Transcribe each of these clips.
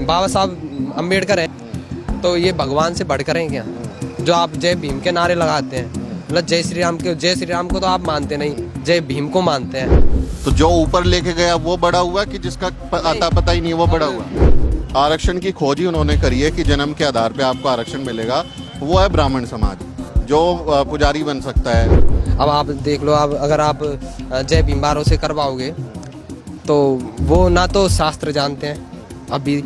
बाबा साहब अम्बेडकर हैं तो ये भगवान से बढ़कर हैं क्या? जो आप जय भीम के नारे लगाते हैं, मतलब जय श्री राम को तो आप मानते नहीं, जय भीम को मानते हैं। तो जो ऊपर लेके गया वो बड़ा हुआ कि जिसका आता पता ही नहीं वो बड़ा हुआ? आरक्षण की खोज ही उन्होंने करी है कि जन्म के आधार पे आपको आरक्षण मिलेगा। वो है ब्राह्मण समाज जो पुजारी बन सकता है। अब आप देख लो, आप अगर आप जय भीम बारों से करवाओगे तो वो ना तो शास्त्र जानते हैं अभी,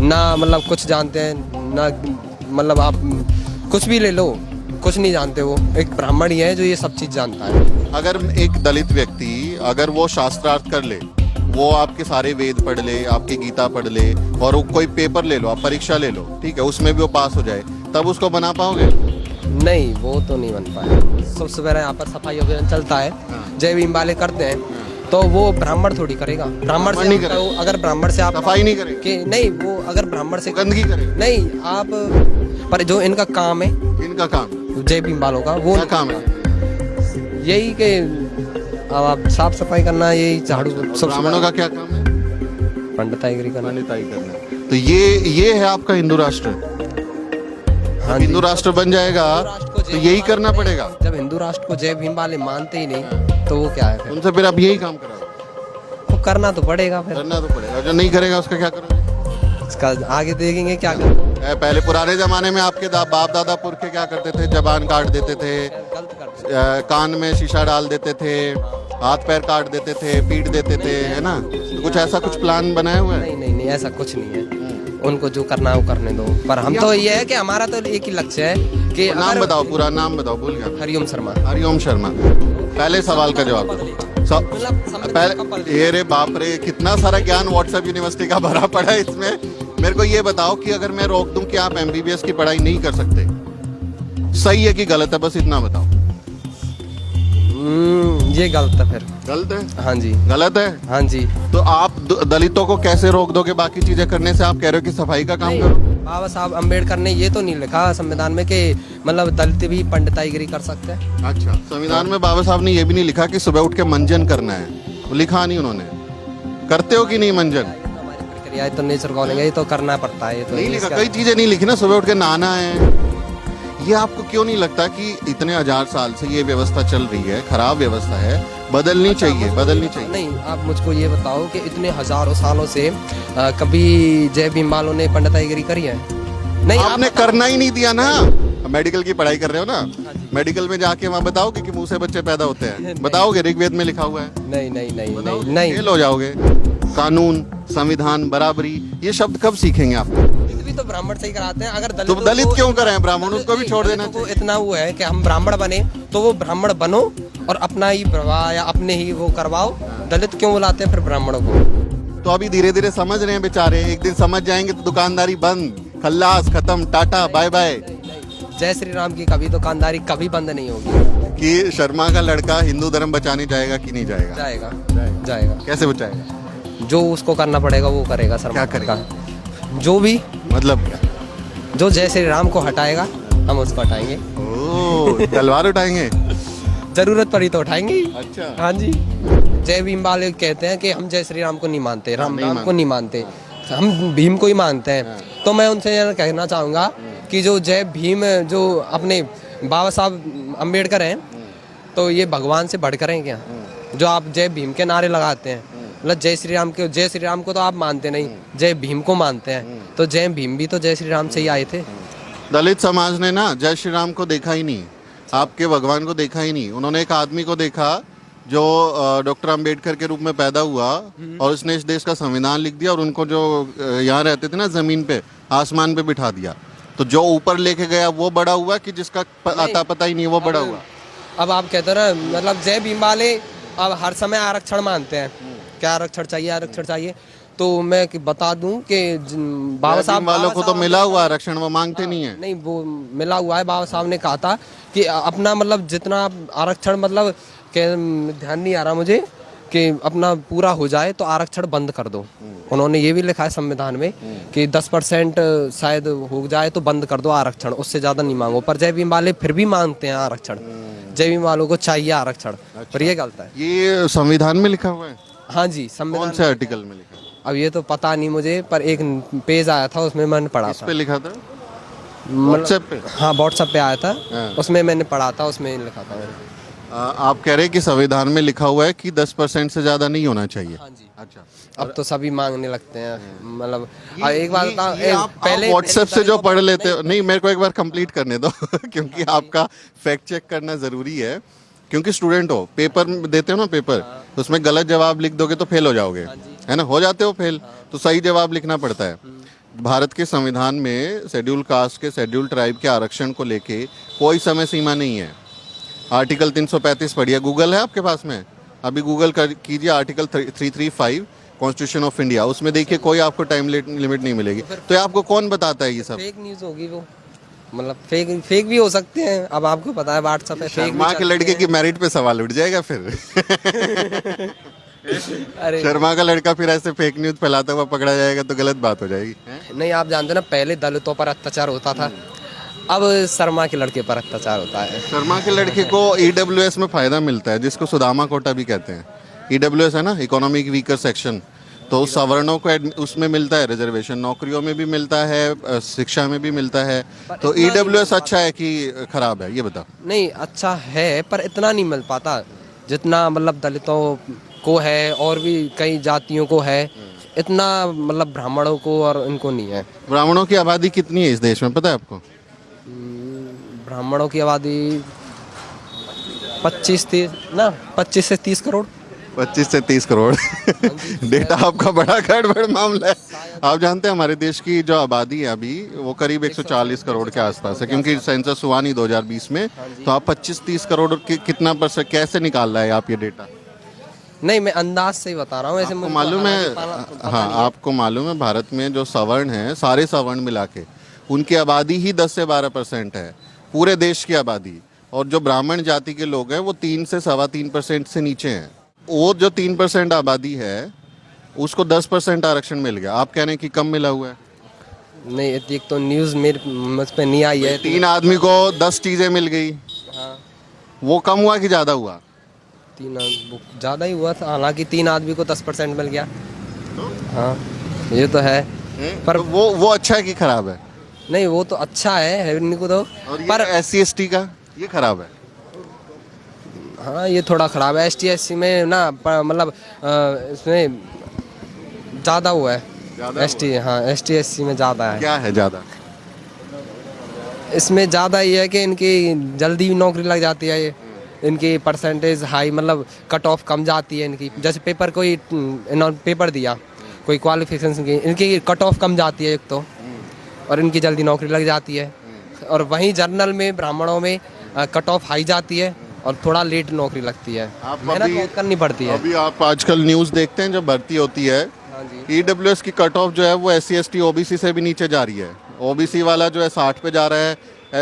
ना मतलब कुछ जानते हैं, ना मतलब आप कुछ भी ले लो, कुछ नहीं जानते। वो एक ब्राह्मण ही है जो ये सब चीज़ जानता है। अगर एक दलित व्यक्ति अगर वो शास्त्रार्थ कर ले, वो आपके सारे वेद पढ़ ले, आपकी गीता पढ़ ले और वो कोई पेपर ले लो, आप परीक्षा ले लो, ठीक है, उसमें भी वो पास हो जाए, तब उसको बना पाओगे? नहीं, वो तो नहीं बन पाया। सबसे पहले यहाँ पर सफाई अभियान चलता है, जय भीम वाले करते हैं, तो वो ब्राह्मण थोड़ी करेगा। ब्राह्मण से नहीं करेगा। अगर ब्राह्मण से आप सफाई नहीं करेगा कि नहीं, वो अगर ब्राह्मण से गंदगी करेगा नहीं आप, पर जो इनका काम है, इनका काम जय भीम वालों का वो क्या काम है? यही कि अब आप साफ सफाई करना, यही झाड़ू। ब्राह्मणों का क्या काम है? पंडिताईगिरी करना। पंडिताई करना। तो ये है आपका हिंदू राष्ट्र। हाँ, हिंदू राष्ट्र बन जाएगा तो यही करना पड़ेगा। जब हिंदू राष्ट्र को जय भीम वाले मानते ही नहीं तो वो क्या है फिर? उनसे फिर आप यही काम करा, वो करना तो पड़ेगा, फिर करना तो पड़ेगा। जो नहीं करेगा उसका क्या करोगे? इसका आगे देखेंगे क्या करेंगे। पहले पुराने जमाने में आपके बाप दादा पुरखे क्या करते थे? जबान काट देते थे, गलत करते कान में शीशा डाल देते थे, हाथ पैर काट देते थे, पीट देते थे, है ना? तो कुछ ऐसा कुछ प्लान बनाया हुआ है? नहीं नहीं नहीं, ऐसा कुछ नहीं है। उनको जो करना है वो करने दो, पर हम तो ये है कि हमारा तो एक ही लक्ष्य है कि नाम बताओ, पूरा नाम बताओ, भूल गया। हरिओम शर्मा। हरिओम शर्मा। पहले सवाल का जवाब दो। पहले ये रे बाप रे, कितना सारा ज्ञान व्हाट्सएप यूनिवर्सिटी का भरा पड़ा है इसमें। मेरे को ये बताओ कि अगर मैं रोक दूं कि आप एमबीबीएस की पढ़ाई नहीं कर सकते, सही है कि गलत है? बस इतना बताओ। ये गलत है फिर। गलत है? हाँ जी, गलत है। हाँ जी। तो आप दलितों को कैसे रोक दोगे बाकी चीजें करने से? आप कह रहे हो कि सफाई का काम करो। बाबा साहब अम्बेडकर ने ये तो नहीं लिखा संविधान में कि मतलब दलित भी पंडिताईगिरी कर सकते हैं। अच्छा, संविधान में बाबा साहब ने ये भी नहीं लिखा कि सुबह उठ के मंजन करना है? लिखा नहीं उन्होंने। करते हो कि नहीं मंजन? हमारी प्रक्रिया तो नेचर कॉलिंग है, ये तो करना पड़ता है। ये तो नहीं लिखा, कई चीजें नहीं लिखी ना। सुबह उठ के नहाना है। ये आपको क्यों नहीं लगता कि इतने हजार साल से ये व्यवस्था चल रही है, खराब व्यवस्था है, बदलनी चाहिए? बदलनी चाहिए। नहीं, आप मुझको ये बताओ कि इतने हजारों सालों से कभी जय भीम वालों ने पंडिताईगिरी करी है? नहीं, आपने करना ही नहीं दिया ना। मेडिकल की पढ़ाई कर रहे हो ना, मेडिकल में जाके वहाँ बताओगे कि मुंह से बच्चे पैदा होते हैं? बताओगे? ऋग्वेद में लिखा हुआ है। नहीं नहीं नहीं नहीं नहीं, फेल हो जाओगे। कानून, संविधान, बराबरी, ये शब्द कब सीखेंगे आप? भी तो ब्राह्मण से ही कराते हैं। अगर तो दलित क्यों कराएं? ब्राह्मण उसको भी छोड़ देना चाहिए। इतना वो है कि हम ब्राह्मण बने तो वो ब्राह्मण बनो और अपना ही प्रवाह या अपने ही वो करवाओ। दलित क्यों बुलाते हैं फिर ब्राह्मणों को? तो अभी धीरे धीरे समझ रहे हैं बेचारे। एक दिन समझ जाएंगे तो दुकानदारी बंद, खल्लास, खत्म, टाटा बाय बाय। जय श्री राम की कभी दुकानदारी कभी बंद नहीं होगी। कि शर्मा का लड़का हिंदू धर्म बचाने जाएगा कि नहीं जाएगा? जाएगा, जाएगा। कैसे बचाएगा? जो उसको करना पड़ेगा वो करेगा। शर्मा क्या करेगा? जो भी, मतलब क्या? जो जय श्री राम को हटाएगा हम उसको हटाएंगे। ओह, तलवार उठाएंगे? जरूरत पड़ी तो उठाएंगे। अच्छा। हाँ जी। जय भीम वाले कहते हैं कि हम जय श्री राम को नहीं मानते, राम को नहीं मानते, हम भीम को ही मानते हैं। तो मैं उनसे यह कहना चाहूँगा कि जो जय भीम, जो अपने बाबा साहब अम्बेडकर हैं, तो ये भगवान से बढ़कर हैं क्या? जो आप जय भीम के नारे लगाते हैं, मतलब जय श्री राम को तो आप मानते नहीं, जय भीम को मानते हैं, तो जय भीम भी तो जय श्री राम से ही आए थे। दलित समाज ने ना जय श्री राम को देखा ही नहीं, आपके भगवान को देखा ही नहीं। उन्होंने एक आदमी को देखा जो डॉक्टर अंबेडकर के रूप में पैदा हुआ और उसने इस देश का संविधान लिख दिया और उनको जो यहाँ रहते थे ना जमीन पे, आसमान पे बिठा दिया। तो जो ऊपर लेके गया वो बड़ा हुआ कि जिसका आता पता ही नहीं वो बड़ा हुआ? अब आप कहते हो ना, मतलब जय भीम वाले अब हर समय आरक्षण मानते हैं। क्या आरक्षण चाहिए, आरक्षण चाहिए। तो मैं बता दूं कि बाबा साहब वालों को तो मिला हुआ आरक्षण, वो मांगते नहीं है। नहीं, वो मिला हुआ है। बाबा साहब ने कहा था कि अपना मतलब जितना आरक्षण, मतलब ध्यान नहीं आ रहा मुझे, कि अपना पूरा हो जाए तो आरक्षण बंद कर दो। उन्होंने ये भी लिखा है संविधान में कि 10% शायद हो जाए तो बंद कर दो आरक्षण, उससे ज्यादा नहीं मांगो। पर जय भीम वाले फिर भी मांगते हैं आरक्षण। जय भीम वालों को चाहिए आरक्षण। पर ये गलत है। ये संविधान में लिखा हुआ है? हाँ जी, संविधान। कौन से आर्टिकल में लिखा है? अब ये तो पता नहीं मुझे, पर एक पेज आया था उसमें मैंने पढ़ा इस था। पे लिखा था मतलब व्हाट्सएप पे। हाँ व्हाट्सएप पे आया था, हाँ। उसमें मैंने पढ़ा था, उसमें लिखा था मैंने। आप कह रहे हैं कि संविधान में लिखा हुआ है कि 10% से ज्यादा नहीं होना चाहिए। हाँ जी। अच्छा, अब तो सभी मांगने लगते हैं, मतलब एक बात बताऊं, आप पहले व्हाट्सएप से जो दलितों पढ़ पर- लेते हो, नहीं मेरे को एक बार कंप्लीट करने दो क्योंकि आपका फैक्ट चेक करना जरूरी है, क्योंकि स्टूडेंट हो, पेपर देते हो ना पेपर, तो उसमें गलत जवाब लिख दोगे तो फेल हो जाओगे, है ना, हो जाते हो फेल, तो सही जवाब लिखना पड़ता है। भारत के संविधान में शेड्यूल कास्ट के, शेड्यूल ट्राइब के आरक्षण को लेके कोई समय सीमा नहीं है। आर्टिकल 335 पढ़िए, गूगल है आपके पास में, अभी गूगल कर कीजिए आर्टिकल 335 कॉन्स्टिट्यूशन ऑफ इंडिया, उसमें देखिए कोई आपको टाइम लिमिट नहीं मिलेगी। तो ये आपको कौन बताता है ये सब? फेक न्यूज़ होगी वो, मतलब फेक भी हो सकते हैं, अब आपको पता है व्हाट्सएप पे फेक शर्मा के लड़के की मैरिट पे सवाल उठ जाएगा फिर अरे शर्मा का लड़का फिर ऐसे फेक न्यूज फैलाता हुआ पकड़ा जाएगा तो गलत बात हो जाएगी। नहीं, आप जानते हो ना पहले दलितों पर अत्याचार होता था, अब शर्मा के लड़के पर अत्याचार होता है। शर्मा के लड़के को ईडब्ल्यूएस में फायदा मिलता है, जिसको सुदामा कोटा भी कहते हैं। ईडब्ल्यूएस है ना, इकोनॉमिक वीकर सेक्शन, तो सवर्णों को उसमें मिलता है रिजर्वेशन, नौकरियों में भी मिलता है, शिक्षा में भी मिलता है। तो ईडब्ल्यूएस अच्छा है कि खराब है, ये बताओ। नहीं, अच्छा है पर इतना नहीं मिल पाता जितना मतलब दलितों को है, और भी कई जातियों को है, इतना मतलब ब्राह्मणों को और इनको नहीं है। ब्राह्मणों की आबादी कितनी है इस देश में, पता है आपको? ब्राह्मणों की आबादी 25 से 30 करोड़। 25 से 30 करोड़ डेटा आपका बड़ा गड़बड़ मामला है। आप जानते हैं हमारे देश की जो आबादी है अभी वो करीब 140 करोड़ के आसपास है, क्योंकि सेंसस हुआ नहीं 2020 में। तो आप 25-30 करोड़ की कितना % कैसे निकाल रहा है आप ये डेटा? नहीं, मैं अंदाज से ही बता रहा हूँ, ऐसे आपको मुझे मालूम है, पता हाँ नहीं है। आपको मालूम है भारत में जो सवर्ण हैं, सारे सवर्ण मिला के उनकी आबादी ही 10 से 12% है पूरे देश की आबादी, और जो ब्राह्मण जाति के लोग हैं वो 3 से 3.25% से नीचे हैं। वो जो 3% आबादी है उसको 10% आरक्षण मिल गया, आप कह रहे हैं कि कम मिला हुआ है। नहीं, एक तो न्यूज़ मेरे मुझ पे नहीं आई है। 3 आदमी को 10 चीजें मिल गई, हाँ, वो कम हुआ कि ज्यादा हुआ? 3 ज़्यादा ही हुआ था, हालांकि 3 आदमी को 10% मिल गया। हाँ, ये तो है, पर तो वो अच्छा है कि खराब है? नहीं, वो तो अच्छा है इनको तो, और पर SC ST का ये खराब है। हाँ ये थोड़ा ख़राब है। ST SC में ना मतलब इसमें ज़्यादा हुआ है। ज़्यादा ST, हाँ ST SC में ज़्यादा है। क्या है ज्यादा? इसमें ज़्यादा ये है कि इनकी जल्दी नौकरी लग जाती है, ये इनकी परसेंटेज हाई, मतलब कट ऑफ कम जाती है इनकी। जैसे पेपर कोई इन्होंने पेपर दिया कोई क्वालिफिकेशन की, इनकी कट ऑफ कम जाती है एक तो, और इनकी जल्दी नौकरी लग जाती है। और वहीं जर्नल में ब्राह्मणों में कट ऑफ हाई जाती है और थोड़ा लेट नौकरी लगती है, आप मेहनत अभी- बहुत करनी पड़ती है। अभी आप आजकल न्यूज़ देखते हैं जब भर्ती होती है, हाँ जी। ईडब्ल्यूएस की कट ऑफ जो है वो SC ST OBC से भी नीचे जा रही है। OBC वाला जो है 60 पे जा रहा है,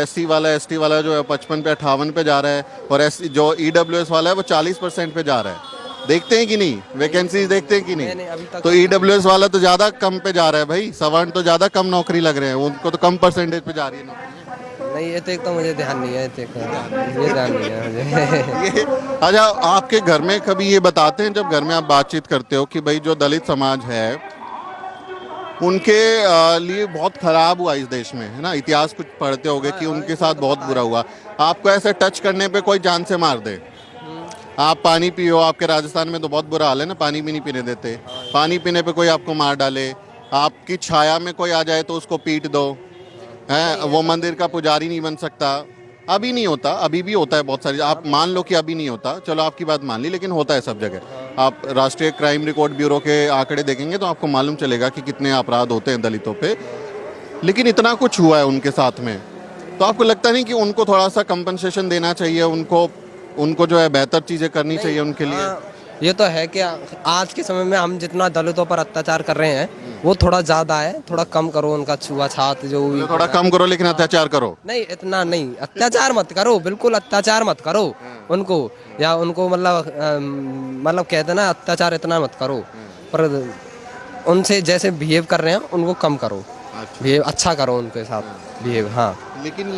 SC वाला ST वाला जो है 55 पे 58 पे जा रहा है, और जो ईडब्ल्यूएस वाला है वो 40% पे जा रहा है। देखते हैं कि नहीं, वैकेंसीज देखते हैं कि नहीं, नहीं? अभी तक तो ईडब्ल्यूएस वाला तो ज़्यादा कम पे जा रहा है भाई, सवर्ण तो ज़्यादा कम नौकरी लग रहे हैं, उनको तो कम % पे जा रही है नौकरी। नहीं, ये तो मुझे ध्यान नहीं है, ये ध्यान नहीं है मुझे। ये अच्छा, आपके घर में कभी ये बताते हैं जब घर में आप बातचीत करते हो कि भाई जो दलित समाज है उनके लिए बहुत खराब हुआ इस देश में, है ना, इतिहास कुछ पढ़ते होगे कि उनके साथ बहुत बुरा हुआ, आपको ऐसे टच करने पे कोई जान से मार दे, आप पानी पियो, आपके राजस्थान में तो बहुत बुरा हाल है ना, पानी भी नहीं पीने देते, पानी पीने पे कोई आपको मार डाले, आपकी छाया में कोई आ जाए तो उसको पीट दो, है, वो मंदिर का पुजारी नहीं बन सकता। अभी नहीं होता, अभी भी होता है बहुत सारी, आप मान लो कि अभी नहीं होता, चलो आपकी बात मान ली, लेकिन होता है सब जगह। आप राष्ट्रीय क्राइम रिकॉर्ड ब्यूरो के आंकड़े देखेंगे तो आपको मालूम चलेगा कि कितने अपराध होते हैं दलितों पे, लेकिन इतना कुछ हुआ है उनके साथ में। तो आपको लगता नहीं कि उनको थोड़ा सा कंपनसेशन देना चाहिए, उनको जो है बेहतर चीज़ें करनी चाहिए उनके लिए? हाँ, ये तो है कि आज के समय में हम जितना दलितों पर अत्याचार कर रहे हैं वो थोड़ा ज़्यादा है, थोड़ा कम करो उनका छुआछात जो भी। थोड़ा कम करो लेकिन अत्याचार करो नहीं, इतना नहीं, अत्याचार मत करो, बिल्कुल अत्याचार मत करो उनको, या उनको मतलब कहते हैं ना, अत्याचार इतना मत करो, पर उनसे जैसे बिहेव कर रहे हैं उनको कम करो, बिहेव अच्छा करो उनके साथ बिहेव। हाँ, लेकिन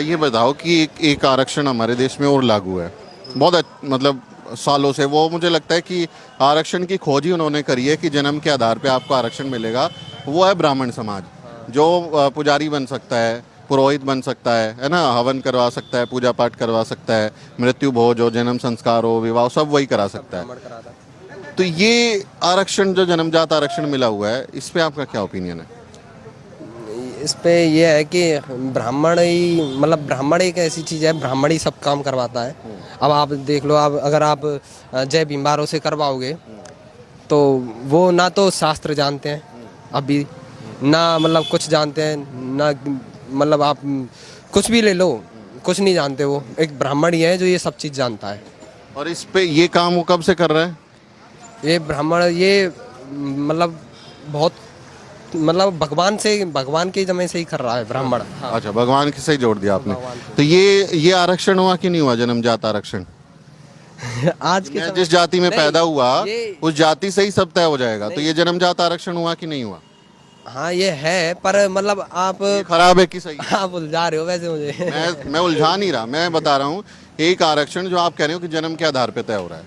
ये बताओ कि एक आरक्षण हमारे देश में और लागू है, बहुत मतलब सालों से, वो मुझे लगता है कि आरक्षण की खोज ही उन्होंने करी है कि जन्म के आधार पे आपको आरक्षण मिलेगा, वो है ब्राह्मण समाज। जो पुजारी बन सकता है, पुरोहित बन सकता है ना, हवन करवा सकता है, पूजा पाठ करवा सकता है, मृत्यु भोज हो, जन्म संस्कार हो, विवाह, सब वही करा सकता है। तो ये आरक्षण जो जन्मजात आरक्षण मिला हुआ है, इस पे आपका क्या ओपिनियन है? इस पे ये है कि ब्राह्मण ही, मतलब ब्राह्मण एक ऐसी चीज़ है, ब्राह्मण ही सब काम करवाता है। अब आप देख लो, आप अगर आप जय भीम बारों से करवाओगे तो वो ना तो शास्त्र जानते हैं अभी, ना मतलब कुछ जानते हैं, ना मतलब आप कुछ भी ले लो, कुछ नहीं जानते। वो एक ब्राह्मण ही है जो ये सब चीज़ जानता है। और इस पे ये काम वो कब से कर रहा है? ये ब्राह्मण ये मतलब बहुत, मतलब भगवान के जमे से ही कर रहा है ब्राह्मण। हाँ। अच्छा, भगवान के से ही जोड़ दिया आपने। तो ये आरक्षण हुआ कि नहीं हुआ, जन्मजात आरक्षण? आज के मैं समय जिस जाति में नहीं, पैदा हुआ ये- उस जाति से ही सब तय हो जाएगा, तो ये जन्मजात आरक्षण हुआ कि नहीं हुआ? हाँ ये है, पर मतलब आप ये खराब है कि सही है? आप उलझा रहे हो वैसे मुझे। मैं उलझा नहीं रहा, मैं बता रहा हूँ एक आरक्षण जो आप कह रहे हो कि जन्म के आधार पे तय हो रहा है,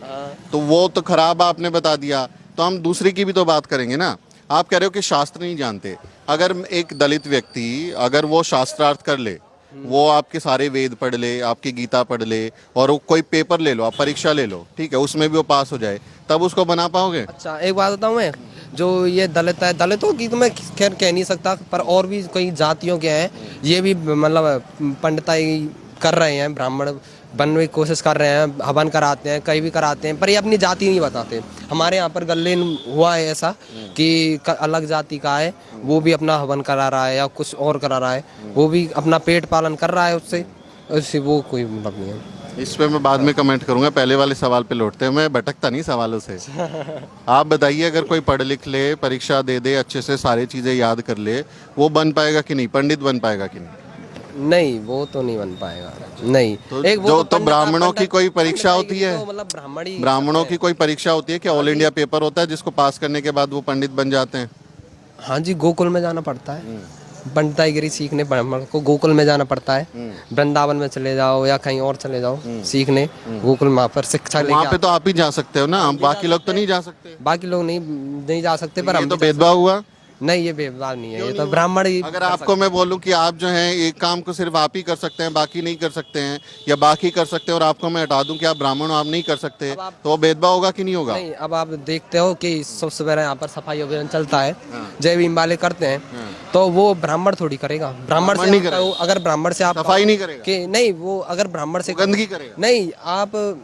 तो वो तो खराब आपने बता दिया। तो हम दूसरी की भी तो बात करेंगे ना। आप कह रहे हो कि शास्त्र नहीं जानते। अगर एक दलित व्यक्ति अगर वो शास्त्रार्थ कर ले, वो आपके सारे वेद पढ़ ले, आपकी गीता पढ़ ले, और वो कोई पेपर ले लो, आप परीक्षा ले लो, ठीक है, उसमें भी वो पास हो जाए, तब उसको बना पाओगे? अच्छा एक बात बताऊँ मैं, जो ये दलित है, दलितों की तो मैं खैर कह नहीं सकता, पर और भी कई जातियों के हैं, ये भी मतलब पंडिताई कर रहे हैं, ब्राह्मण बनने की कोशिश कर रहे हैं, हवन कराते हैं, कहीं भी कराते हैं, पर ये अपनी जाति नहीं बताते। हमारे यहाँ पर गले हुआ है ऐसा कि अलग जाति का है, वो भी अपना हवन करा रहा है या कुछ और करा रहा है, वो भी अपना पेट पालन कर रहा है उससे वो कोई मतलब नहीं है। इस पे मैं बाद में कमेंट करूंगा, पहले वाले सवाल पे लौटते हैं। मैं भटकता नहीं सवालों से। आप बताइए, अगर कोई पढ़ लिख ले, परीक्षा दे दे, अच्छे से सारी चीजें याद कर ले, वो बन पाएगा कि नहीं, पंडित बन पाएगा कि नहीं? नहीं वो तो नहीं बन पाएगा। नहीं तो एक वो जो तो पंडित- ब्राह्मणों की पंडित- कोई परीक्षा होती है, तो मतलब ब्राह्मण ही ब्राह्मणों की कोई परीक्षा होती है कि ऑल इंडिया पेपर होता है जिसको पास करने के बाद वो पंडित बन जाते हैं? हाँ जी, गोकुल में जाना पड़ता है पंडिताईगिरी सीखने, ब्राह्मण को गोकुल में जाना पड़ता है। वृंदावन में चले जाओ या कहीं और चले जाओ सीखने, गोकुल वहाँ पर शिक्षा वहाँ लेके पे तो आप ही जा सकते हो ना, बाकी लोग तो नहीं जा सकते। बाकी लोग नहीं जा सकते, पर ये हम तो भेदभाव हुआ। नहीं, ये भेदभाव नहीं है, ये तो ब्राह्मण ही। अगर आपको मैं बोलूं कि आप जो हैं एक काम को सिर्फ आप ही कर सकते हैं, बाकी नहीं कर सकते हैं, या बाकी कर सकते हैं, और आपको मैं हटा दूं कि आप ब्राह्मण हो, आप नहीं कर सकते, तो वो भेदभाव होगा कि नहीं होगा? नहीं, अब आप देखते हो कि सुबह सवेरे यहाँ पर सफाई अभियान चलता है, जय भीम वाले करते हैं, तो वो ब्राह्मण थोड़ी करेगा। ब्राह्मण से नहीं आप कहो, अगर ब्राह्मण से आप सफाई नहीं करेगा, कि नहीं, वो अगर ब्राह्मण से गंदगी करेगा। नहीं, आप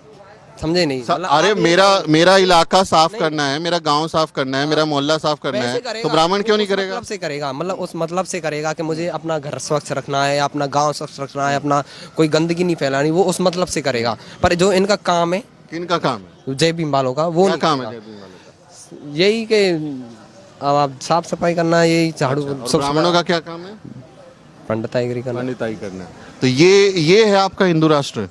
समझे नहीं। मतलब अरे आप मेरा इलाका साफ करना है, मेरा गांव साफ करना है, मेरा मोहल्ला साफ करना वैसे है, करेगा, तो ब्राह्मण क्यों नहीं उस करेगा? मतलब से करेगा, मतलब उस मतलब से करेगा कि मुझे अपना घर स्वच्छ रखना है, अपना गांव स्वच्छ रखना है, अपना कोई गंदगी नहीं फैलानी, वो उस मतलब से करेगा। पर जो इनका काम है, किनका काम है, जय भीम वालों का, वो क्या नहीं काम है करेगा। जय भीम वालों का? यही कि अब आप साफ सफाई करना, यही झाड़ू और ब्राह्मणों का क्या काम है? पंडिताईगिरी करना। पंडिताई करना। तो ये है आपका हिंदू राष्ट्र।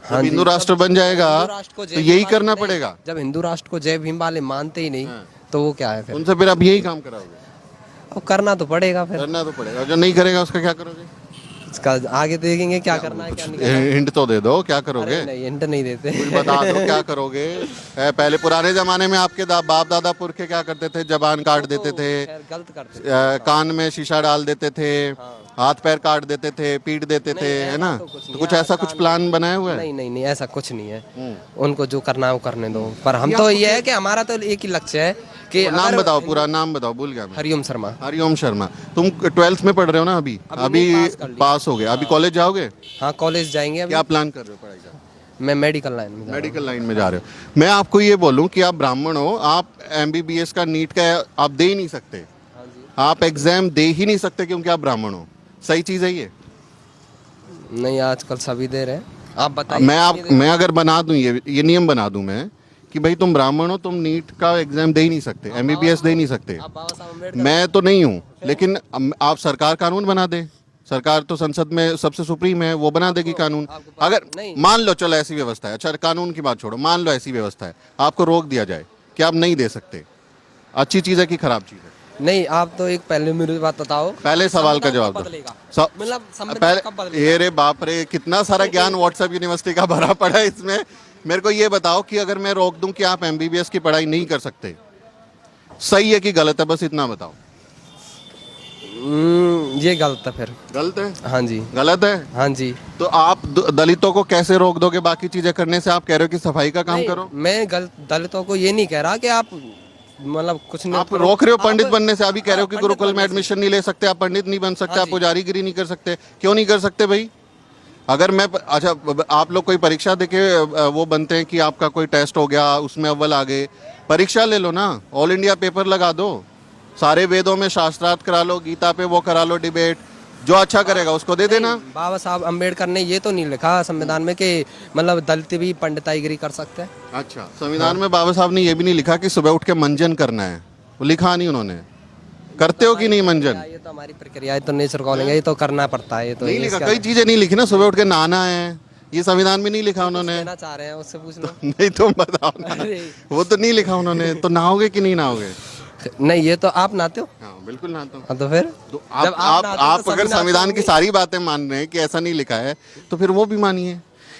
हाँ जब जी, हिंदू राष्ट्र बन जाएगा हिंदू राष्ट्र को जय तो भीम यही वाले करना नहीं, पड़ेगा। जब हिंदू राष्ट्र को जय भीम वाले मानते ही नहीं, तो वो क्या है फिर? उनसे फिर आप यही काम कराओगे? अब करना तो पड़ेगा फिर, करना तो पड़ेगा। जो नहीं करेगा उसका क्या करोगे? इसका आगे देखेंगे क्या करना है क्या नहीं करना है। हिंट तो दे दो, क्या करोगे? अरे नहीं, हिंट नहीं देते। कुछ बता दो क्या करोगे। पहले पुराने जमाने में आपके बाप दादा पुरखे क्या करते थे? जबान काट देते थे, खैर गलत करते थे। कान में शीशा डाल देते थे, हाथ पैर काट देते थे, पीट देते थे, है ना? तो कुछ ऐसा कुछ प्लान बनाया हुआ है? नहीं नहीं नहीं, ऐसा कुछ नहीं है। उनको जो करना है वो करने दो, पर हम तो ये है कि हमारा तो एक ही लक्ष्य है कि नाम अगर- बताओ, पूरा नाम बताओ, भूल गया मैं। हरिओम शर्मा। हरिओम शर्मा। तुम 12th में पढ़ रहे हो ना अभी? अभी पास कर लिया। पास हो गए, अभी कॉलेज जाओगे? हाँ कॉलेज जाएंगे अभी। क्या प्लान कर रहे हो पढ़ाई का? मैं मेडिकल लाइन में जा रहा मेडिकल लाइन में जा रहे हो। मैं आपको ये बोलूं कि आप ब्राह्मण हो, आप MBBS का नीट का आप दे ही नहीं सकते, हूँ। हाँ जी। आप एग्जाम दे ही नहीं सकते क्योंकि आप ब्राह्मण हो। सही चीज है ये? नहीं, आजकल सभी दे रहे हैं, आप बताइए। मैं अगर बना दूं ये नियम बना दूं मैं कि भाई तुम ब्राह्मण हो, तुम नीट का एग्जाम दे ही नहीं सकते, MBBS दे ही नहीं सकते। आप बाबा साहब अम्बेडकर। मैं तो नहीं हूँ, लेकिन आप सरकार कानून बना दे। सरकार तो संसद में सबसे सुप्रीम है, वो बना देगी कानून। अगर नहीं। मान लो, चलो ऐसी व्यवस्था है, अच्छा कानून की बात छोड़ो, मान लो ऐसी व्यवस्था है, आपको रोक दिया जाए कि आप नहीं दे सकते, अच्छी चीज है कि खराब चीज है? नहीं, आप तो एक पहले मेरी बात बताओ। पहले सवाल का संविधान जवाब कब दो। बदलेगा? सब- मतलब संविधान कब बदलेगा? ये रे बाप रे, कितना सारा ज्ञान व्हाट्सएप यूनिवर्सिटी का भरा पड़ा है इसमें। मेरे को ये बताओ कि अगर मैं रोक दूं कि आप एमबीबीएस की पढ़ाई नहीं कर सकते, सही है कि गलत है, बस इतना बताओ। ये गलत है फिर। गलत है? हाँ जी। गलत है? हाँ जी। तो आप दलितों को कैसे रोक दोगे बाकी चीजें करने से? आप कह रहे हो कि सफाई का काम नहीं, करो। मैं दलितों को ये नहीं कह रहा कि आप मतलब कुछ नहीं आप करो। रोक रहे हो पंडित आप- बनने से। अभी कह रहे हो कि पंडित गुरुकुल में बनने से। एडमिशन नहीं ले सकते, आप पंडित नहीं बन सकते, हाँ आप जी। पुजारीगिरी नहीं कर सकते। क्यों नहीं कर सकते भाई? अगर मैं अच्छा, आप लोग कोई परीक्षा देके वो बनते हैं कि आपका कोई टेस्ट हो गया, उसमें अव्वल आ गए, परीक्षा ले लो ना, ऑल इंडिया पेपर लगा दो, सारे वेदों में शास्त्रार्थ करा लो, गीता पे वो करा लो डिबेट, जो अच्छा करेगा उसको दे देना। बाबा साहब अम्बेडकर ने ये तो नहीं लिखा संविधान में कि मतलब दलित भी पंडिताईगिरी कर सकते हैं। अच्छा, संविधान में बाबा साहब ने ये भी नहीं लिखा कि सुबह उठ के मंजन करना है, वो लिखा नहीं उन्होंने। करते हो कि नहीं मंजन? ये तो हमारी प्रक्रिया है, तो नेचर कॉलिंग है, ये तो करना पड़ता है। ये तो नहीं लिखा, इसका- कई चीजें नहीं लिखी ना, सुबह उठ के नहाना है, ये संविधान में नहीं लिखा उन्होंने। कहना चाह रहे हैं उससे पूछ लो। नहीं तुम बताओ ना, अरे। वो तो नहीं लिखा उन्होंने। तो नहाओगे कि नहीं नहाओगे? नहीं, ये तो आप नहाते हो। हाँ बिल्कुल नहाता हूँ। हाँ, तो फिर तो जब आप नहाते हो तो अगर सभी संविधान नहाते की सारी बातें मान रहे हैं कि ऐसा नहीं लिखा है, तो फिर वो भी मानिए।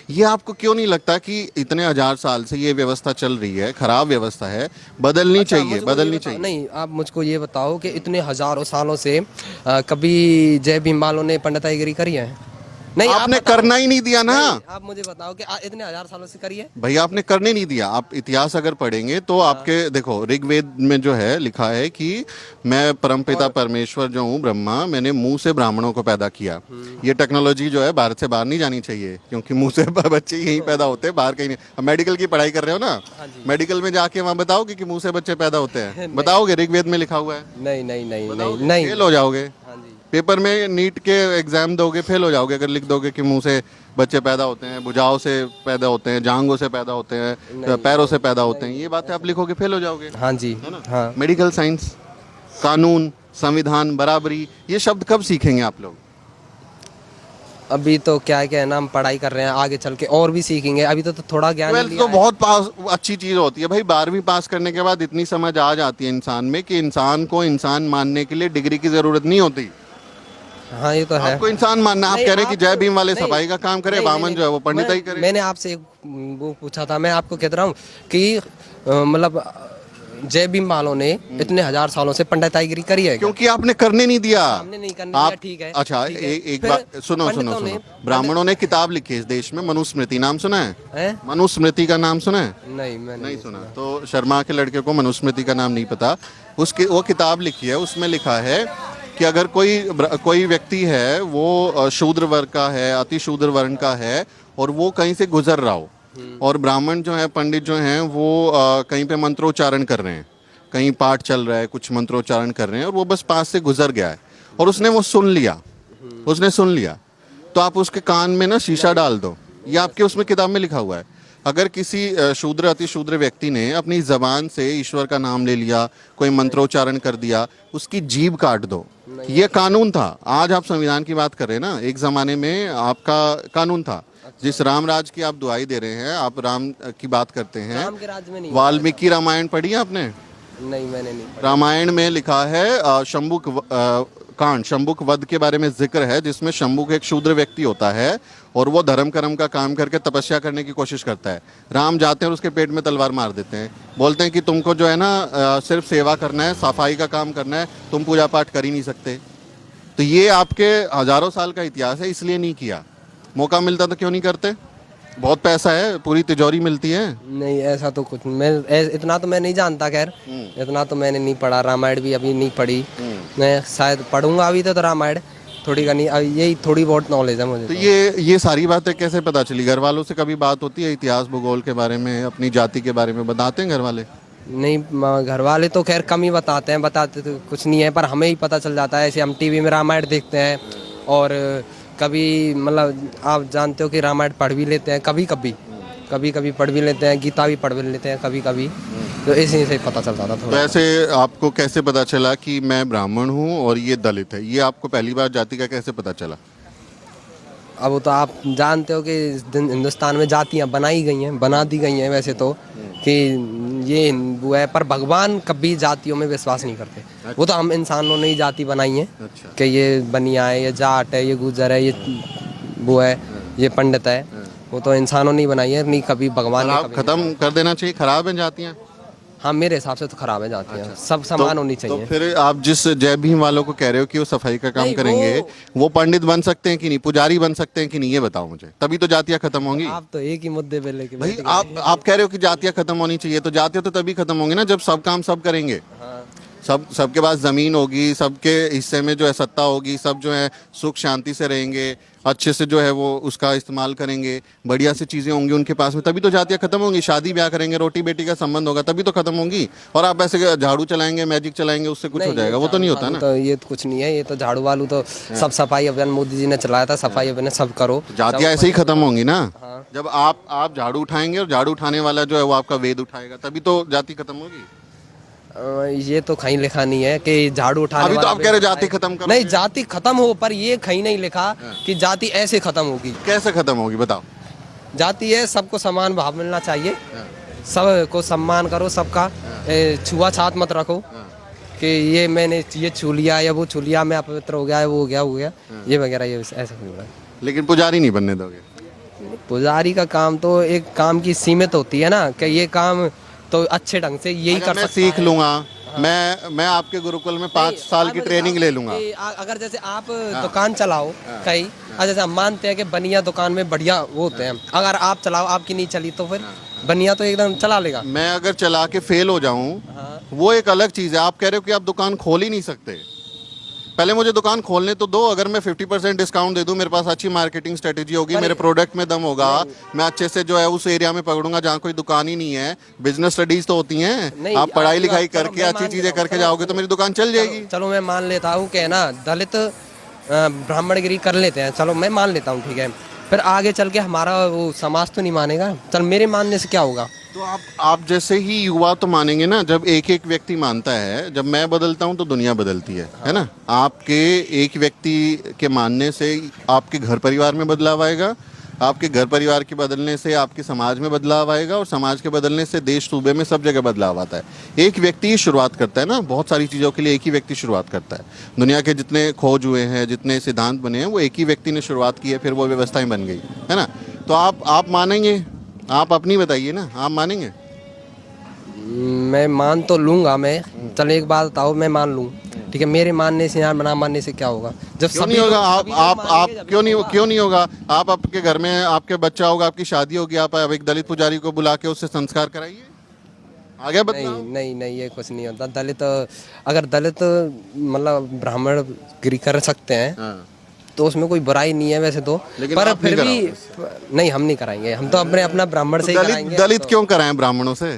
ये आपको क्यों नहीं लगता कि इतने 1000 साल से ये व्यवस्था चल रही है, खराब व्यवस्था है, बदलनी अच्छा, चाहिए, मुझको बदलनी ये बताओ- चाहिए? नहीं, आप मुझको ये बताओ कि इतने हजारों सालों से कभी जय भीम वालों ने पंडिताईगिरी करी है? नहीं, आप आपने बताओ। करना ही नहीं दिया ना। नहीं, आप मुझे बताओ कि इतने 1000 सालों से करी है? भैया आपने करने नहीं दिया। आप इतिहास अगर पढ़ेंगे तो आपके देखो, ऋग्वेद में जो है लिखा है कि मैं परमपिता परमेश्वर जो हूँ ब्रह्मा, मैंने मुंह से ब्राह्मणों को पैदा किया। ये टेक्नोलॉजी जो है भारत से बाहर नहीं जानी चाहिए, क्योंकि मुंह से बच्चे यहीं पैदा होते हैं, बाहर कहीं नहीं। अब मेडिकल की पढ़ाई कर रहे हो ना, मेडिकल में जाके वहाँ बताओगे कि मुंह से बच्चे पैदा होते हैं? बताओगे? ऋग्वेद में लिखा हुआ है। नहीं नहीं नहीं नहीं बताओगे? नहीं। फेल हो जाओगे। हाँ जी। पेपर में नीट के एग्जाम दोगे, फेल हो जाओगे अगर लिख दोगे कि मुंह से बच्चे पैदा होते हैं, भुजाओं से पैदा होते हैं, जांघों से पैदा होते हैं, पैरों से पैदा होते हैं, ये बातें आप लिखोगे, फेल हो जाओगे। हाँ जी। है ना? हाँ। मेडिकल साइंस, कानून, संविधान, बराबरी, ये शब्द कब सीखेंगे आप लोग? अभी तो क्या है ना, हम पढ़ाई कर रहे हैं, आगे चल के और भी सीखेंगे। अभी तो थोड़ा ज्ञान ही 12th लिया तो है। बहुत पास अच्छी चीज होती है भाई। 12वीं पास करने के बाद इतनी समझ आ जाती है इंसान में कि इंसान को इंसान मानने के लिए डिग्री की जरूरत नहीं होती। हाँ, ये तो है। आपको इंसान मानना, आप नहीं, कह रहे हैं कि जय आप- भीम वाले नहीं, सफाई का काम करे, नहीं, बामन नहीं, जो है वो पंडिताई करे। मैंने आपसे एक वो पूछा था, मैं आपको कह रहा हूँ कि मतलब जय भीम वालों ने इतने 1000 सालों से पंडिताईगिरी करी है क्या? क्योंकि आपने करने नहीं दिया। हमने नहीं करने दिया, ठीक है। अच्छा, ठीक है। एक फिर बात सुनो सुनो पंडितों सुनो, ने- ब्राह्मणों ने किताब लिखी है इस देश में, मनुस्मृति, नाम सुना है? हैं? मनुस्मृति का नाम सुना है? नहीं, मैंने नहीं सुना। तो शर्मा के लड़के को मनुस्मृति का नाम नहीं पता। उसकी वो किताब लिखी है, उसमें लिखा है कि अगर कोई व्यक्ति है, वो शूद्र वर्ग का है, अति शूद्र वर्ण का है, और वो कहीं से गुजर रहा हो, और ब्राह्मण जो है, पंडित जो हैं, वो कहीं पे मंत्रोच्चारण कर रहे हैं, कहीं पाठ चल रहा है, कुछ मंत्रोच्चारण कर रहे हैं, और वो बस पास से गुजर गया है और उसने वो सुन लिया, उसने सुन लिया, तो आप उसके कान में ना शीशा डाल दो। ये आपके उसमें किताब में लिखा हुआ है। अगर किसी शूद्र अति शूद्र व्यक्ति ने अपनी जबान से ईश्वर का नाम ले लिया, कोई मंत्रोच्चारण कर दिया, उसकी जीभ काट दो। ये कानून था। आज आप संविधान की बात कर रहे हैं ना, एक जमाने में आपका कानून था। जिस राम राज की आप दुआई दे रहे हैं, आप राम की बात करते हैं। राम के राज्य में नहीं। वाल्मीकि रामायण पढ़ी है आपने? नहीं, मैंने नहीं। रामायण में लिखा है शंभुक कांड, शंभुक वध के बारे में जिक्र है, जिसमें शंभुक एक शूद्र व्यक्ति होता है और वो धर्म कर्म का काम करके तपस्या करने की कोशिश करता है। राम जाते हैं और उसके पेट में तलवार मार देते हैं, बोलते हैं कि तुमको जो है ना सिर्फ सेवा करना है, सफाई का काम करना है, तुम पूजा पाठ कर ही नहीं सकते। तो ये आपके हजारों साल का इतिहास है, इसलिए नहीं किया। मौका मिलता तो क्यों नहीं करते? बहुत पैसा है, पूरी तिजोरी मिलती है। नहीं, ऐसा तो कुछ इतना तो मैं नहीं जानता। खैर, इतना तो मैंने नहीं पढ़ा, रामायण भी अभी नहीं पढ़ी। मैं शायद पढ़ूंगा अभी तो रामायण थोड़ी करनी, यही थोड़ी बहुत नॉलेज है मुझे। तो ये सारी बातें कैसे पता चली? घर वालों से कभी बात होती है इतिहास भूगोल के बारे में, अपनी जाति के बारे में बताते हैं घर वाले? नहीं, घर वाले तो खैर कम ही बताते हैं, बताते तो कुछ नहीं है, पर हमें ही पता चल जाता है। ऐसे हम टीवी में रामायण देखते हैं, और कभी मतलब आप जानते हो कि रामायण पढ़ भी लेते हैं, कभी कभी पढ़ भी लेते हैं, गीता भी पढ़ भी लेते हैं कभी कभी, तो इसी से पता चलता था तो थोड़ा। ऐसे आपको कैसे पता चला कि मैं ब्राह्मण हूँ और ये दलित है? ये आपको पहली बार जाति का कैसे पता चला? अब वो तो आप जानते हो कि हिंदुस्तान में जातियाँ बना दी गई हैं वैसे तो, कि ये हिंदू है, पर भगवान कभी जातियों में विश्वास नहीं करते। वो तो हम इंसानों ने ही जाति बनाई है। अच्छा। कि ये बनिया है, ये जाट है, ये गुजर है, ये वो है, ये पंडित है, वो तो इंसानों ने बनाई है, नहीं कभी भगवान ने खराब कभी खत्म कर देना चाहिए, खराब है जातियाँ। हाँ मेरे हिसाब से तो खराब है जाती हैं, सब समान होनी तो चाहिए। फिर आप जिस जय भीम वालों को कह रहे हो कि वो सफाई का काम नहीं, करेंगे, वो पंडित बन सकते हैं कि नहीं, पुजारी बन सकते हैं कि नहीं, ये बताओ मुझे, तभी तो जातियाँ खत्म होंगी। आप तो एक ही मुद्दे पे लेके भाई बैठ गए। आप कह रहे हो कि जातियाँ खत्म होनी चाहिए, तो जातियाँ तो तभी खत्म होंगी ना जब सब काम सब करेंगे। सबके पास जमीन होगी, सबके हिस्से में जो है सत्ता होगी, सब जो है सुख शांति से रहेंगे, अच्छे से जो है वो उसका इस्तेमाल करेंगे, बढ़िया सी चीज़ें होंगी उनके पास में, तभी तो जातियाँ खत्म होंगी। शादी ब्याह करेंगे, रोटी बेटी का संबंध होगा, तभी तो खत्म होंगी। और आप ऐसे झाड़ू चलाएंगे, मैजिक चलाएंगे, उससे कुछ हो नहीं, जाएगा, वो तो नहीं होता ना। तो ये तो कुछ नहीं है, ये तो झाड़ू वालू तो सब सफाई अभियान मोदी जी ने चलाया था, सफाई अभियान सब करो। जातियाँ ऐसे ही खत्म होंगी ना, जब आप झाड़ू उठाएंगे और झाड़ू उठाने वाला जो है वो आपका वेद उठाएगा, तभी तो जाति खत्म होगी। ये तो कहीं लिखा नहीं है कि झाड़ू उठाने अभी तो वाला आप कह रहे हो जाति खत्म करो। नहीं, जाति खत्म हो, पर ये कहीं नहीं लिखा कि जाति ऐसे खत्म होगी। कैसे खत्म होगी बताओ। जाति है, सबको समान भाव मिलना चाहिए, सबको सम्मान करो, सबका छुआछात मत रखो कि ये मैंने ये छू लिया या वो छू लिया, मैं अपवित्र हो गया, वो हो गया ये वगैरह, ये ऐसा नहीं होगा। लेकिन पुजारी नहीं बनने दोगे। पुजारी का काम तो एक काम की सीमित होती है ना, कि ये काम तो अच्छे ढंग से यही कर मैं सकता सीख है। लूंगा, मैं आपके गुरुकुल में 5 साल की ट्रेनिंग ले लूंगा। अगर जैसे आप दुकान चलाओ कहीं, जैसे हम मानते हैं कि बनिया दुकान में बढ़िया वो होते हैं, अगर आप चलाओ, आपकी नहीं चली तो फिर बनिया तो एकदम चला लेगा। मैं अगर चला के फेल हो जाऊं, वो एक अलग चीज है। आप कह रहे हो कि आप दुकान खोल ही नहीं सकते, पहले मुझे दुकान खोलने तो दो। अगर मैं 50% डिस्काउंट दे दूं, मेरे पास अच्छी मार्केटिंग स्ट्रेटेजी होगी, मेरे प्रोडक्ट में दम होगा, मैं अच्छे से जो है उस एरिया में पकड़ूंगा जहाँ कोई दुकान ही नहीं है। बिजनेस स्टडीज तो होती हैं, आप पढ़ाई लिखाई करके अच्छी चीजें करके जाओगे तो मेरी दुकान चल जाएगी। चलो मैं मान लेता हूँ कि ना दलित ब्राह्मणगिरी कर लेते हैं, चलो मैं मान लेता हूँ, ठीक है, फिर आगे चल के हमारा वो समाज तो नहीं मानेगा। चल मेरे मानने से क्या होगा। तो आप जैसे ही युवा तो मानेंगे ना, जब एक एक व्यक्ति मानता है, जब मैं बदलता हूँ तो दुनिया बदलती है ना। आपके एक व्यक्ति के मानने से आपके घर परिवार में बदलाव आएगा, आपके घर परिवार के बदलने से आपके समाज में बदलाव आएगा, और समाज के बदलने से देश सूबे में सब जगह बदलाव आता है। एक व्यक्ति ही शुरुआत करता है ना, बहुत सारी चीज़ों के लिए एक ही व्यक्ति शुरुआत करता है। दुनिया के जितने खोज हुए हैं, जितने सिद्धांत बने हैं, वो एक ही व्यक्ति ने शुरुआत की है, फिर वो व्यवस्थाएं बन गई है ना। तो आप मानेंगे, आप अपनी बताइए ना, आप मानेंगे। मैं मान तो लूंगा, मैं चल एक बात बताओ, मैं मान लूँ, ठीक है, मेरे मानने से या ना मानने से क्या होगा। जब क्यों नहीं होगा। आप क्यों नहीं होगा। आप आपके घर में आपके बच्चा होगा, आपकी शादी होगी, आप एक दलित पुजारी को बुला के उससे संस्कार कराइए, आ गया बदलाव। नहीं ये कुछ नहीं होता। दलित, अगर दलित मतलब ब्राह्मण गिरी कर सकते हैं तो उसमें कोई बुराई नहीं है वैसे तो, पर फिर भी नहीं, हम नहीं कराएंगे, हम तो अपना ब्राह्मण से ही कराएंगे। दलित क्यों कराएं ब्राह्मणों से।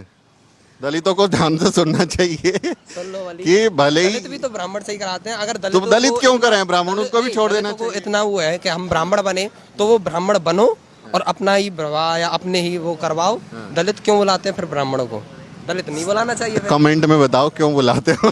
दलितों को ध्यान से सुनना चाहिए कि भले ही दलित भी तो ब्राह्मण से ही कराते हैं। अगर तो दलित क्यों कराएं, ब्राह्मणों को भी छोड़ देना चाहिए। इतना वो है कि हम ब्राह्मण बने तो वो ब्राह्मण बनो और अपना ही प्रवाह या अपने ही वो करवाओ। दलित क्यों बुलाते हैं फिर ब्राह्मणों को, दलित नहीं बुलाना चाहिए। कमेंट में बताओ क्यों बुलाते हो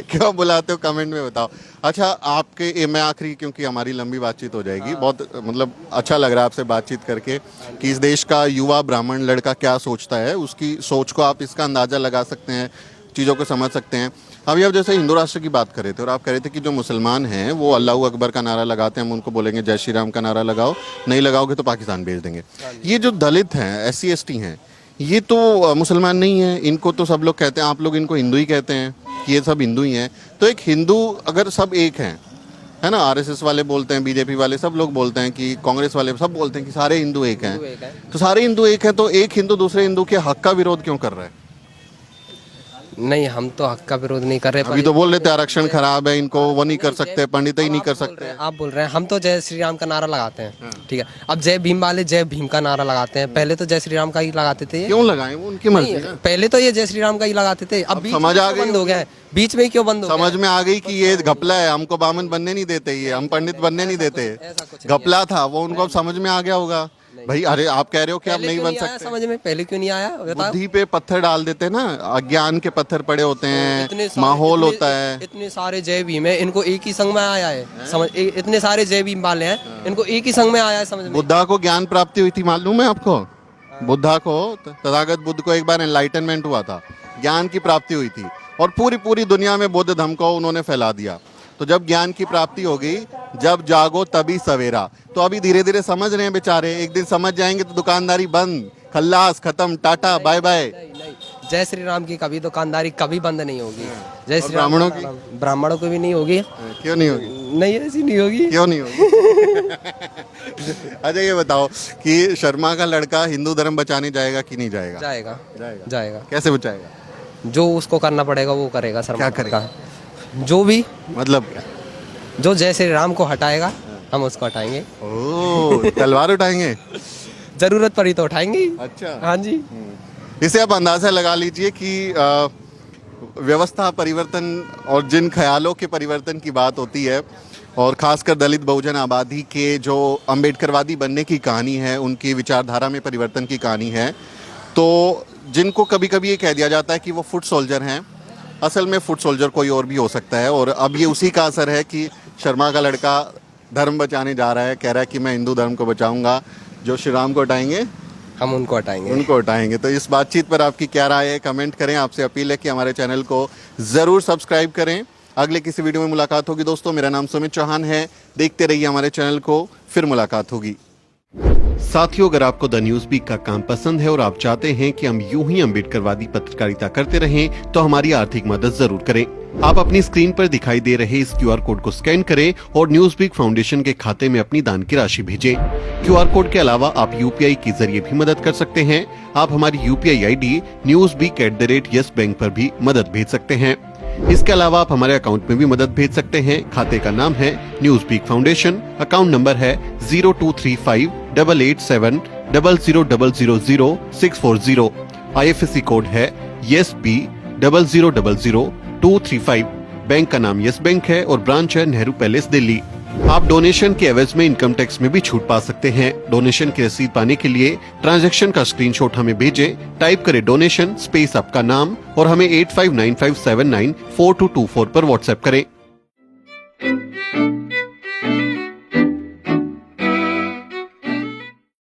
क्यों बुलाते हो, कमेंट में बताओ। अच्छा आपके मैं आखिरी, क्योंकि हमारी लंबी बातचीत हो जाएगी, बहुत मतलब अच्छा लग रहा है आपसे बातचीत करके कि इस देश का युवा ब्राह्मण लड़का क्या सोचता है, उसकी सोच को आप इसका अंदाज़ा लगा सकते हैं, चीज़ों को समझ सकते हैं। अभी आप जैसे हिंदू राष्ट्र की बात कर रहे थे और आप कह रहे थे कि जो मुसलमान हैं वो अल्लाह अकबर का नारा लगाते हैं, हम उनको बोलेंगे जय श्री राम का नारा लगाओ, नहीं लगाओगे तो पाकिस्तान भेज देंगे। ये जो दलित हैं, SC ST हैं, ये तो मुसलमान नहीं है, इनको तो सब लोग कहते हैं, आप लोग इनको हिंदू ही कहते हैं कि ये सब हिंदू ही हैं। तो एक हिंदू अगर सब एक हैं, है ना, RSS वाले बोलते हैं, BJP वाले सब लोग बोलते हैं, कि कांग्रेस वाले सब बोलते हैं कि सारे हिंदू एक हैं, तो सारे हिंदू एक हैं, तो एक हिंदू दूसरे हिंदू के हक का विरोध क्यों कर रहा है। नहीं, हम तो हक का विरोध नहीं कर रहे। अभी तो बोल रहे थे आरक्षण खराब है, इनको वो नहीं कर सकते, पंडित ही नहीं कर सकते। आप बोल रहे हैं, हम तो जय श्री राम का नारा लगाते हैं, ठीक है। अब जय भीम वाले जय भीम का नारा लगाते हैं, पहले तो जय श्री राम का ही लगाते थे। क्यों लगाएं, वो उनकी मर्जी है। पहले तो ये जय श्री राम का ही लगाते थे, अब समझ आ गई, बंद हो गया है, बीच में ही क्यों बंद हो गया। समझ में आ गई कि ये घपला है, हमको बामन बनने नहीं देते, ये हम पंडित बनने नहीं देते, घपला था वो, उनको अब समझ में आ गया होगा। भाई अरे आप कह रहे हो कि आप नहीं बन सकते, समझ में पहले क्यों नहीं आया। बुद्धि पे पत्थर डाल देते ना, अज्ञान के पत्थर पड़े होते हैं, माहौल होता है। इतने सारे जय भीम है, इनको एक ही संघ में आया है, समझ, इतने सारे जय भीम वाले हैं, इनको एक ही संघ में आया है, समझ में। बुद्धा को ज्ञान प्राप्ति हुई थी, मालूम है आपको। बुद्धा को, तथागत बुद्ध को एक बार एनलाइटनमेंट हुआ था, ज्ञान की प्राप्ति हुई थी, और पूरी दुनिया में बौद्ध धर्म को उन्होंने फैला दिया। तो जब ज्ञान की प्राप्ति होगी, जब जागो तभी सवेरा। तो अभी धीरे धीरे समझ रहे हैं बेचारे, एक दिन समझ जाएंगे तो दुकानदारी बंद, खल्लास, खत्म, टाटा, बाय बाय। नहीं, जय श्री राम की कभी दुकानदारी कभी बंद नहीं होगी। जय श्री राम। ब्राह्मणों की? ब्राह्मणों की भी नहीं होगी। क्यों नहीं होगी? नहीं, ऐसी नहीं होगी। क्यों नहीं होगी? अच्छा ये बताओ कि शर्मा का लड़का हिंदू धर्म बचाने जाएगा कि नहीं जाएगा? जाएगा, जाएगा। जाएगा। कैसे बचाएगा? जो उसको करना पड़ेगा वो करेगा सर। क्या करेगा? जो भी, मतलब क्या? जो जय श्री राम को हटाएगा हम उसको हटाएंगे। ओह, तलवार उठाएंगे? जरूरत पड़ी तो उठाएंगे। अच्छा। हाँ जी। इसे आप अंदाजा लगा लीजिए कि व्यवस्था परिवर्तन और जिन ख्यालों के परिवर्तन की बात होती है, और खासकर दलित बहुजन आबादी के जो अम्बेडकरवादी बनने की कहानी है, उनकी विचारधारा में परिवर्तन की कहानी है, तो जिनको कभी कभी ये कह दिया जाता है कि वो फुट सोल्जर हैं, असल में फुट सोल्जर कोई और भी हो सकता है। और अब ये उसी का असर है कि शर्मा का लड़का धर्म बचाने जा रहा है, कह रहा है कि मैं हिंदू धर्म को बचाऊंगा, जो श्री राम को हटाएंगे हम उनको हटाएंगे। उनको हटाएंगे। तो इस बातचीत पर आपकी क्या राय है, कमेंट करें। आपसे अपील है कि हमारे चैनल को ज़रूर सब्सक्राइब करें। अगले किसी वीडियो में मुलाकात होगी दोस्तों। मेरा नाम सुमित चौहान है, देखते रहिए हमारे चैनल को, फिर मुलाकात होगी। साथियों, अगर आपको द न्यूज वीक का काम पसंद है और आप चाहते हैं कि हम यूं ही अम्बेडकरवादी पत्रकारिता करते रहें, तो हमारी आर्थिक मदद जरूर करें। आप अपनी स्क्रीन पर दिखाई दे रहे इस QR कोड को स्कैन करें और न्यूज वीक फाउंडेशन के खाते में अपनी दान की राशि भेजें। QR कोड के अलावा आप UPI के जरिए भी मदद कर सकते हैं। आप हमारी UPI ID newsweek@yes bank पर भी मदद भेज सकते हैं। इसके अलावा आप हमारे अकाउंट में भी मदद भेज सकते हैं। खाते का नाम है Newsweek Foundation, account number है 02358800000640। IFSC कोड है YESB000235। बैंक का नाम यस बैंक है और ब्रांच है नेहरू पैलेस, दिल्ली। आप डोनेशन के एवज में इनकम टैक्स में भी छूट पा सकते हैं। डोनेशन की रसीद पाने के लिए ट्रांजैक्शन का स्क्रीनशॉट हमें भेजें। टाइप करें डोनेशन स्पेस आपका नाम और हमें 8595794224 पर व्हाट्सएप करें।